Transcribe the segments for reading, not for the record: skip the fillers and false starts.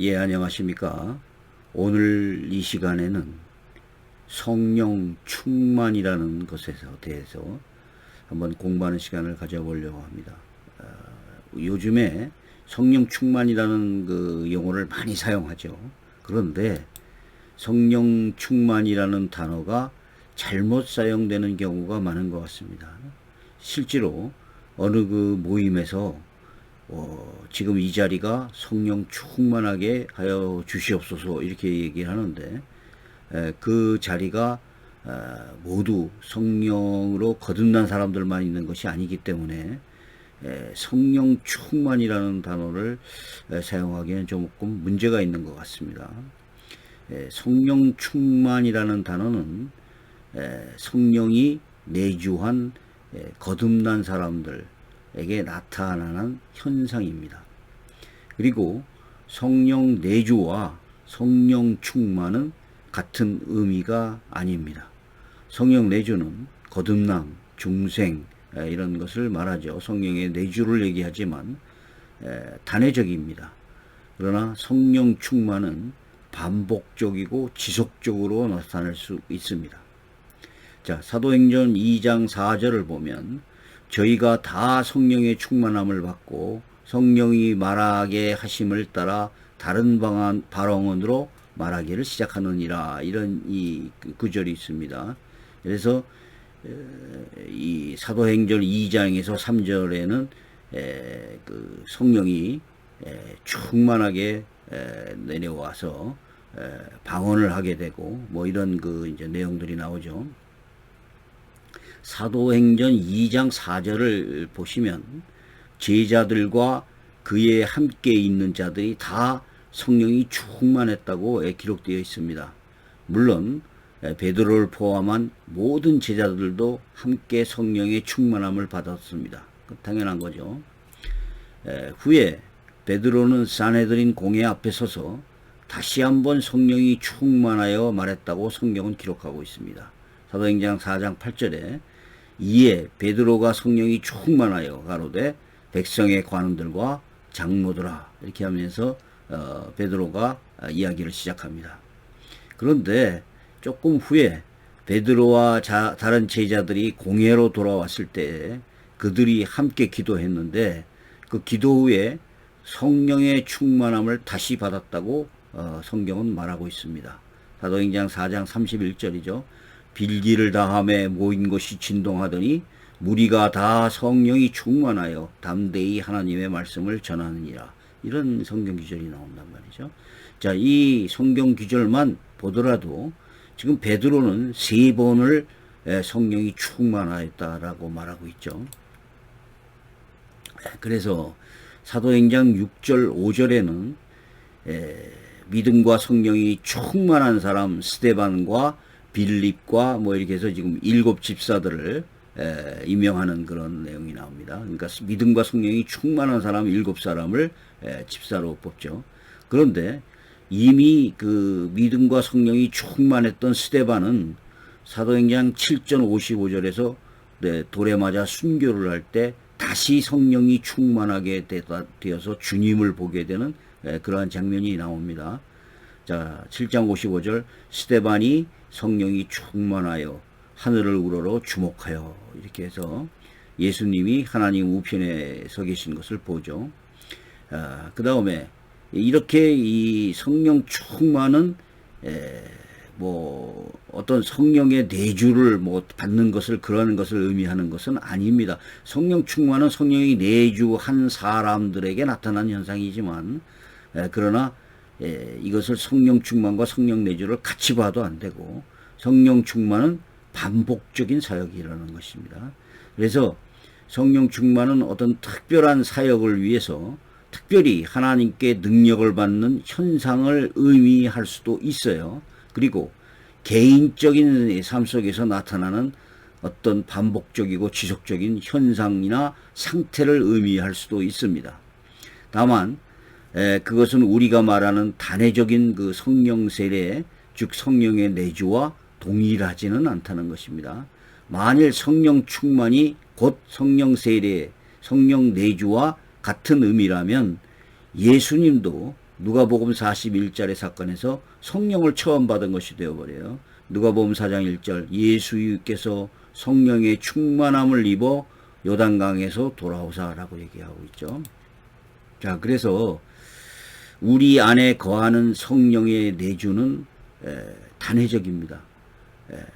예, 안녕하십니까. 오늘 이 시간에는 성령 충만이라는 것에 대해서 한번 공부하는 시간을 가져보려고 합니다. 요즘에 성령 충만이라는 그 용어를 많이 사용하죠. 그런데 성령 충만이라는 단어가 잘못 사용되는 경우가 많은 것 같습니다. 실제로 어느 그 모임에서 지금 이 자리가 성령 충만하게 하여 주시옵소서 이렇게 얘기를 하는데 그 자리가 모두 성령으로 거듭난 사람들만 있는 것이 아니기 때문에 성령 충만이라는 단어를 사용하기에는 조금 문제가 있는 것 같습니다. 성령 충만이라는 단어는 성령이 내주한 거듭난 사람들에게 나타나는 현상입니다. 그리고 성령 내주와 성령 충만은 같은 의미가 아닙니다. 성령 내주는 거듭남, 중생 이런 것을 말하죠. 성령의 내주를 얘기하지만 단회적입니다. 그러나 성령 충만은 반복적이고 지속적으로 나타날 수 있습니다. 자, 사도행전 2장 4절을 보면 저희가 다 성령의 충만함을 받고 성령이 말하게 하심을 따라 다른 발언으로 말하기를 시작하느니라, 이런 이 구절이 있습니다. 그래서 이 사도행전 2장에서 3절에는 그 성령이 충만하게 내려와서 방언을 하게 되고 뭐 이런 그 이제 내용들이 나오죠. 사도행전 2장 4절을 보시면 제자들과 그에 함께 있는 자들이 다 성령이 충만했다고 기록되어 있습니다. 물론 베드로를 포함한 모든 제자들도 함께 성령의 충만함을 받았습니다. 당연한 거죠. 후에 베드로는 산헤드린 공회 앞에 서서 다시 한번 성령이 충만하여 말했다고 성경은 기록하고 있습니다. 사도행전 4장 8절에 이에 베드로가 성령이 충만하여 가로되 백성의 관원들과 장로들아, 이렇게 하면서 베드로가 이야기를 시작합니다. 그런데 조금 후에 베드로와 다른 제자들이 공회로 돌아왔을 때 그들이 함께 기도했는데 그 기도 후에 성령의 충만함을 다시 받았다고 성경은 말하고 있습니다. 사도행전 4장 31절이죠. 빌기를 다함에 모인 것이 진동하더니 무리가 다 성령이 충만하여 담대히 하나님의 말씀을 전하느니라. 이런 성경 구절이 나온단 말이죠. 자, 이 성경 구절만 보더라도 지금 베드로는 3번을 성령이 충만하였다라고 말하고 있죠. 그래서 사도행전 6절 5절에는 믿음과 성령이 충만한 사람 스데반과 빌립과 뭐 이렇게 해서 지금 7 집사들을 임명하는 그런 내용이 나옵니다. 그러니까 믿음과 성령이 충만한 사람 7사람을 집사로 뽑죠. 그런데 이미 그 믿음과 성령이 충만했던 스데반은 사도행전 7장 55절에서 돌에 맞아 순교를 할 때 다시 성령이 충만하게 되어서 주님을 보게 되는 그러한 장면이 나옵니다. 자, 7장 55절 스데반이 성령이 충만하여 하늘을 우러러 주목하여, 이렇게 해서 예수님이 하나님 우편에 서 계신 것을 보죠. 그 다음에 이렇게 이 성령 충만은 뭐 어떤 성령의 내주를 뭐 받는 것을 그러는 것을 의미하는 것은 아닙니다. 성령 충만은 성령이 내주한 사람들에게 나타난 현상이지만 그러나 이것을 성령 충만과 성령 내주를 같이 봐도 안 되고 성령 충만은 반복적인 사역이라는 것입니다. 그래서 성령 충만은 어떤 특별한 사역을 위해서 특별히 하나님께 능력을 받는 현상을 의미할 수도 있어요. 그리고 개인적인 삶 속에서 나타나는 어떤 반복적이고 지속적인 현상이나 상태를 의미할 수도 있습니다. 다만 그것은 우리가 말하는 단회적인 그 성령 세례, 즉 성령의 내주와 동일하지는 않다는 것입니다. 만일 성령 충만이 곧 성령 세례, 성령 내주와 같은 의미라면 예수님도 누가복음 41절의 사건에서 성령을 처음 받은 것이 되어버려요. 누가복음 4장 1절 예수께서 성령의 충만함을 입어 요단강에서 돌아오사라고 얘기하고 있죠. 자, 그래서 우리 안에 거하는 성령의 내주는 단회적입니다.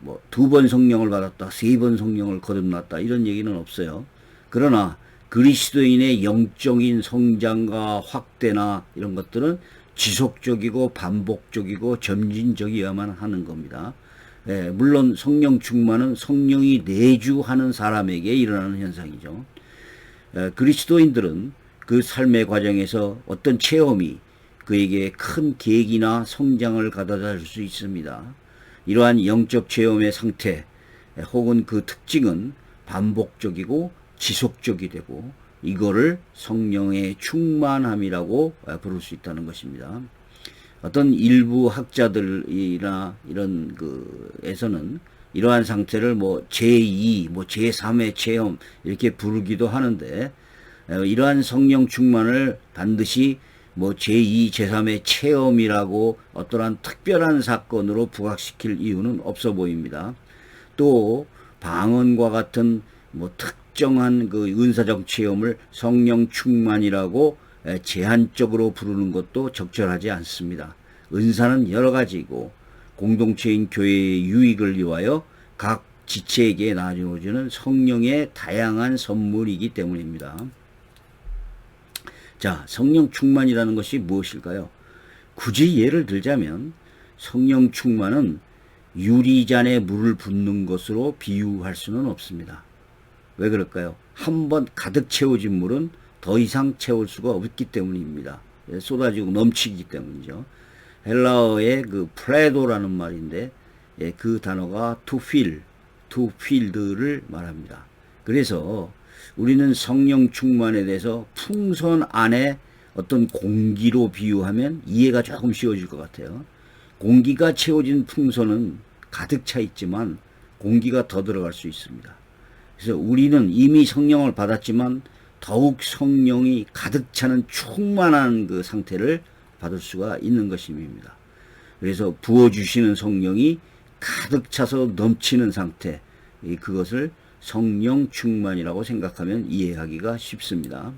뭐 2번 성령을 받았다, 3번 성령을 거듭났다 이런 얘기는 없어요. 그러나 그리스도인의 영적인 성장과 확대나 이런 것들은 지속적이고 반복적이고 점진적이어야만 하는 겁니다. 물론 성령 충만은 성령이 내주하는 사람에게 일어나는 현상이죠. 그리스도인들은 그 삶의 과정에서 어떤 체험이 그에게 큰 계기나 성장을 가져다 줄 수 있습니다. 이러한 영적 체험의 상태 혹은 그 특징은 반복적이고 지속적이 되고 이거를 성령의 충만함이라고 부를 수 있다는 것입니다. 어떤 일부 학자들이나 이런 에서는 이러한 상태를 뭐 제2, 뭐 제3의 체험 이렇게 부르기도 하는데 이러한 성령 충만을 반드시 뭐 제2, 제3의 체험이라고 어떠한 특별한 사건으로 부각시킬 이유는 없어 보입니다. 또 방언과 같은 뭐 특정한 그 은사적 체험을 성령 충만이라고 제한적으로 부르는 것도 적절하지 않습니다. 은사는 여러 가지고 공동체인 교회의 유익을 위하여 각 지체에게 나누어주는 성령의 다양한 선물이기 때문입니다. 자, 성령 충만이라는 것이 무엇일까요? 굳이 예를 들자면 성령 충만은 유리잔에 물을 붓는 것으로 비유할 수는 없습니다. 왜 그럴까요? 한번 가득 채워진 물은 더 이상 채울 수가 없기 때문입니다. 쏟아지고 넘치기 때문이죠. 헬라어의 그 프레도라는 말인데 그 단어가 to fill, to fill를 말합니다. 그래서 우리는 성령 충만에 대해서 풍선 안에 어떤 공기로 비유하면 이해가 조금 쉬워질 것 같아요. 공기가 채워진 풍선은 가득 차 있지만 공기가 더 들어갈 수 있습니다. 그래서 우리는 이미 성령을 받았지만 더욱 성령이 가득 차는 충만한 그 상태를 받을 수가 있는 것입니다. 그래서 부어주시는 성령이 가득 차서 넘치는 상태, 그것을 성령 충만이라고 생각하면 이해하기가 쉽습니다.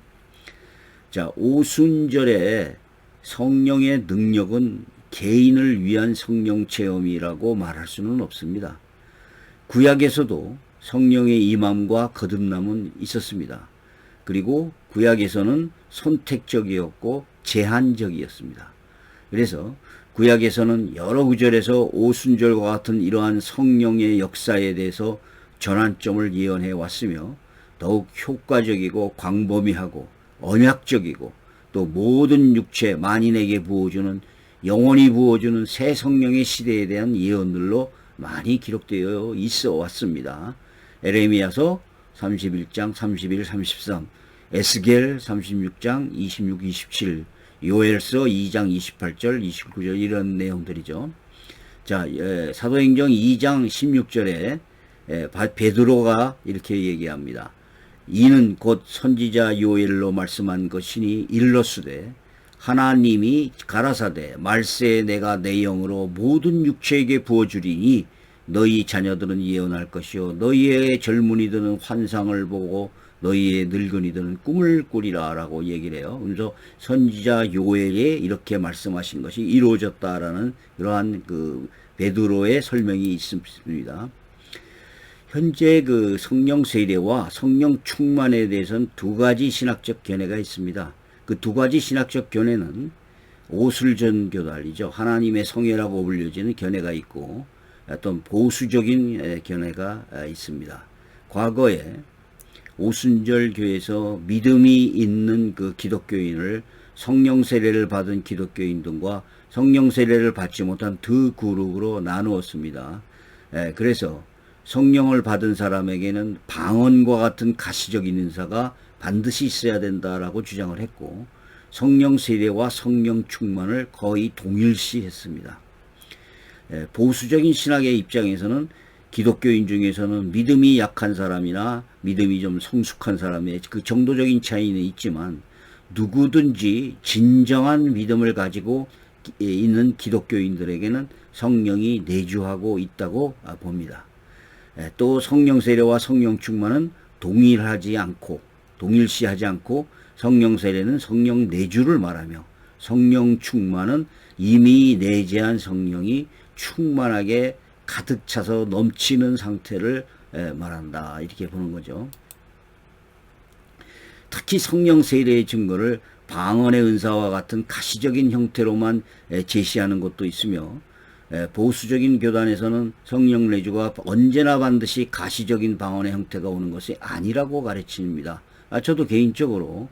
자, 오순절에 성령의 능력은 개인을 위한 성령 체험이라고 말할 수는 없습니다. 구약에서도 성령의 임함과 거듭남은 있었습니다. 그리고 구약에서는 선택적이었고 제한적이었습니다. 그래서 구약에서는 여러 구절에서 오순절과 같은 이러한 성령의 역사에 대해서 전환점을 예언해 왔으며 더욱 효과적이고 광범위하고 언약적이고 또 모든 육체 만인에게 부어주는 영원히 부어주는 새 성령의 시대에 대한 예언들로 많이 기록되어 있어 왔습니다. 에레미야서 31장 31, 33, 에스겔 36장 26, 27, 요엘서 2장 28절, 29절 이런 내용들이죠. 자, 사도행전 2장 16절에 베드로가 이렇게 얘기합니다. 이는 곧 선지자 요엘로 말씀한 것이니 일러스되 하나님이 가라사대 말세에 내가 내 영으로 모든 육체에게 부어주리니 너희 자녀들은 예언할 것이요 너희의 젊은이들은 환상을 보고 너희의 늙은이들은 꿈을 꾸리라 라고 얘기를 해요. 그래서 선지자 요엘이 이렇게 말씀하신 것이 이루어졌다라는 그러한 그 베드로의 설명이 있습니다. 현재 그 성령 세례와 성령 충만에 대해서는 두 가지 신학적 견해가 있습니다. 그 두 가지 신학적 견해는 오슬전 교달이죠. 하나님의 성회라고 불려지는 견해가 있고 어떤 보수적인 견해가 있습니다. 과거에 오순절 교회에서 믿음이 있는 그 기독교인을 성령 세례를 받은 기독교인 등과 성령 세례를 받지 못한 두 그룹으로 나누었습니다. 그래서 성령을 받은 사람에게는 방언과 같은 가시적인 은사가 반드시 있어야 된다라고 주장을 했고 성령 세례와 성령 충만을 거의 동일시했습니다. 보수적인 신학의 입장에서는 기독교인 중에서는 믿음이 약한 사람이나 믿음이 좀 성숙한 사람의 그 정도적인 차이는 있지만 누구든지 진정한 믿음을 가지고 있는 기독교인들에게는 성령이 내주하고 있다고 봅니다. 또 성령 세례와 성령 충만은 동일시하지 않고 성령 세례는 성령 내주를 말하며 성령 충만은 이미 내재한 성령이 충만하게 가득 차서 넘치는 상태를 말한다. 이렇게 보는 거죠. 특히 성령 세례의 증거를 방언의 은사와 같은 가시적인 형태로만 제시하는 것도 있으며 보수적인 교단에서는 성령 내주가 언제나 반드시 가시적인 방언의 형태가 오는 것이 아니라고 가르칩니다. 저도 개인적으로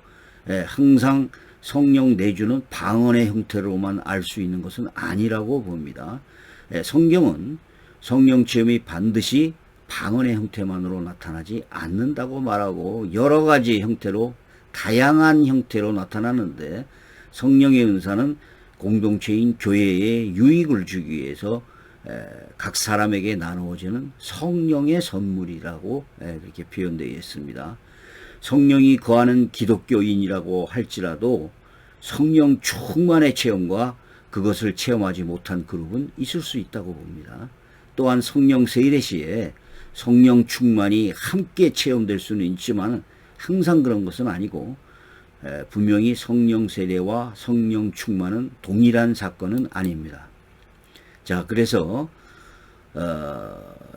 항상 성령 내주는 방언의 형태로만 알 수 있는 것은 아니라고 봅니다. 성경은 성령 체험이 반드시 방언의 형태만으로 나타나지 않는다고 말하고 여러 가지 형태로 다양한 형태로 나타나는데 성령의 은사는 공동체인 교회에 유익을 주기 위해서 각 사람에게 나누어지는 성령의 선물이라고 그렇게 표현되어 있습니다. 성령이 거하는 기독교인이라고 할지라도 성령 충만의 체험과 그것을 체험하지 못한 그룹은 있을 수 있다고 봅니다. 또한 성령 세례 시에 성령 충만이 함께 체험될 수는 있지만 항상 그런 것은 아니고 분명히 성령 세례와 성령 충만은 동일한 사건은 아닙니다. 자, 그래서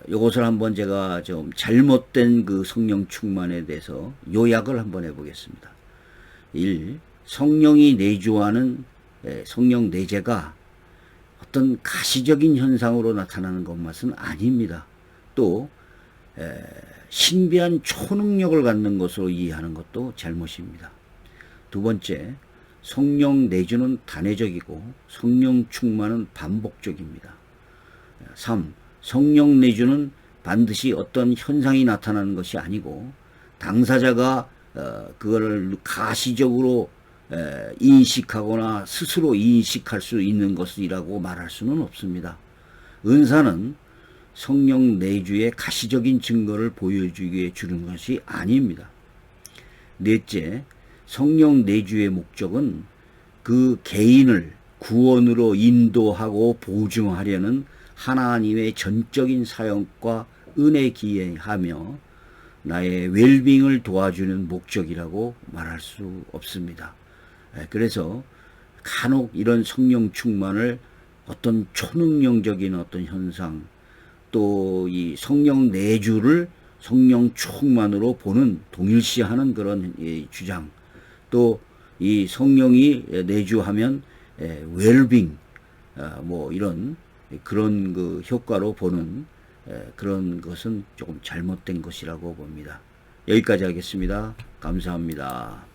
이것을 한번 제가 좀 잘못된 그 성령 충만에 대해서 요약을 한번 해보겠습니다. 1. 성령이 내주하는 성령 내재가 어떤 가시적인 현상으로 나타나는 것만은 아닙니다. 또 신비한 초능력을 갖는 것으로 이해하는 것도 잘못입니다. 두 번째, 성령 내주는 단회적이고 성령 충만은 반복적입니다. 3. 성령 내주는 반드시 어떤 현상이 나타나는 것이 아니고 당사자가 그거를 가시적으로 인식하거나 스스로 인식할 수 있는 것이라고 말할 수는 없습니다. 은사는 성령 내주의 가시적인 증거를 보여주기 위해 주는 것이 아닙니다. 넷째, 성령 내주의 목적은 그 개인을 구원으로 인도하고 보증하려는 하나님의 전적인 사역과 은혜 기회하며 나의 웰빙을 도와주는 목적이라고 말할 수 없습니다. 그래서 간혹 이런 성령 충만을 어떤 초능력적인 어떤 현상, 또 이 성령 내주를 성령 충만으로 보는 동일시하는 그런 주장, 또 이 성령이 내주하면 웰빙, 뭐 이런 그런 그 효과로 보는 그런 것은 조금 잘못된 것이라고 봅니다. 여기까지 하겠습니다. 감사합니다.